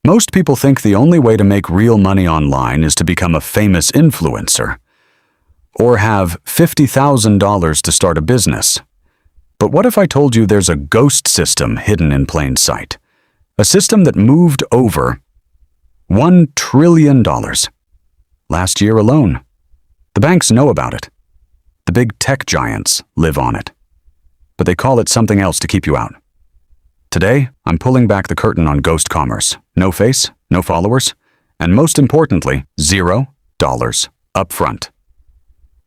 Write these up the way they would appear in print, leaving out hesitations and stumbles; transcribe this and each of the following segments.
Most people think the only way to make real money online is to become a famous influencer or have $50,000 to start a business. But what if I told you there's a ghost system hidden in plain sight? A system that moved over $1 trillion last year alone. The banks know about it. The big tech giants live on it. But they call it something else to keep you out. Today, I'm pulling back the curtain on ghost commerce. No face, no followers, and most importantly, $0 upfront.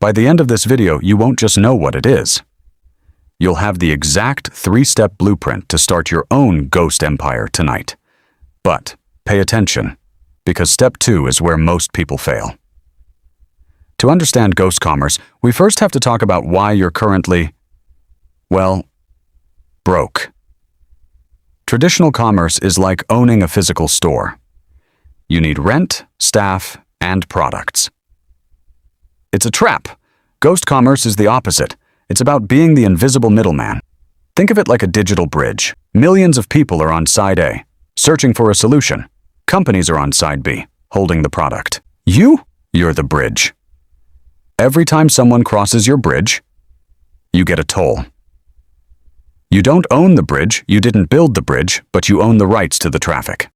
By the end of this video, you won't just know what it is. You'll have the exact 3-step blueprint to start your own ghost empire tonight. But pay attention, because step 2 is where most people fail. To understand ghost commerce, we first have to talk about why you're currently, well, broke. Traditional commerce is like owning a physical store. You need rent, staff, and products. It's a trap. Ghost commerce is the opposite. It's about being the invisible middleman. Think of it like a digital bridge. Millions of people are on side A, searching for a solution. Companies are on side B, holding the product. You're the bridge. Every time someone crosses your bridge, you get a toll. You don't own the bridge, you didn't build the bridge, but you own the rights to the traffic.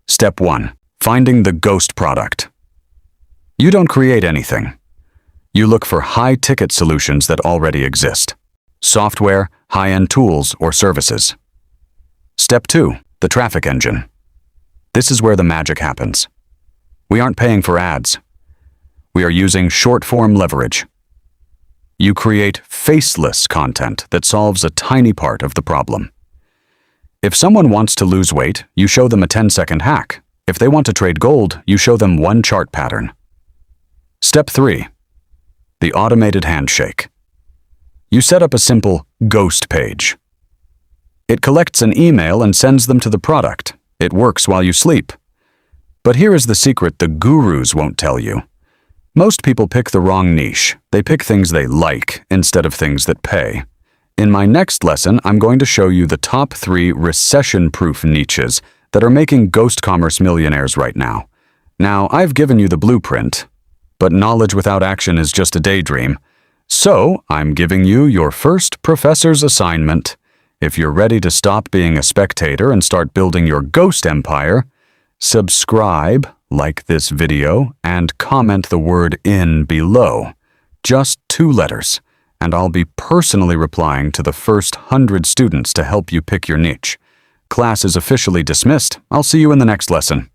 Step 1. Finding the ghost product. You don't create anything. You look for high-ticket solutions that already exist. Software, high-end tools, or services. Step 2. The traffic engine. This is where the magic happens. We aren't paying for ads. We are using short-form leverage. You create faceless content that solves a tiny part of the problem. If someone wants to lose weight, you show them a 10-second hack. If they want to trade gold, you show them one chart pattern. Step 3. The automated handshake. You set up a simple ghost page. It collects an email and sends them to the product. It works while you sleep. But here is the secret the gurus won't tell you. Most people pick the wrong niche. They pick things they like instead of things that pay. In my next lesson, I'm going to show you the top 3 recession-proof niches that are making ghost commerce millionaires right now. Now, I've given you the blueprint, but knowledge without action is just a daydream. So, I'm giving you your first professor's assignment. If you're ready to stop being a spectator and start building your ghost empire, subscribe, like this video, and comment the word "in" below. Just 2 letters, and I'll be personally replying to the first 100 students to help you pick your niche. Class is officially dismissed. I'll see you in the next lesson.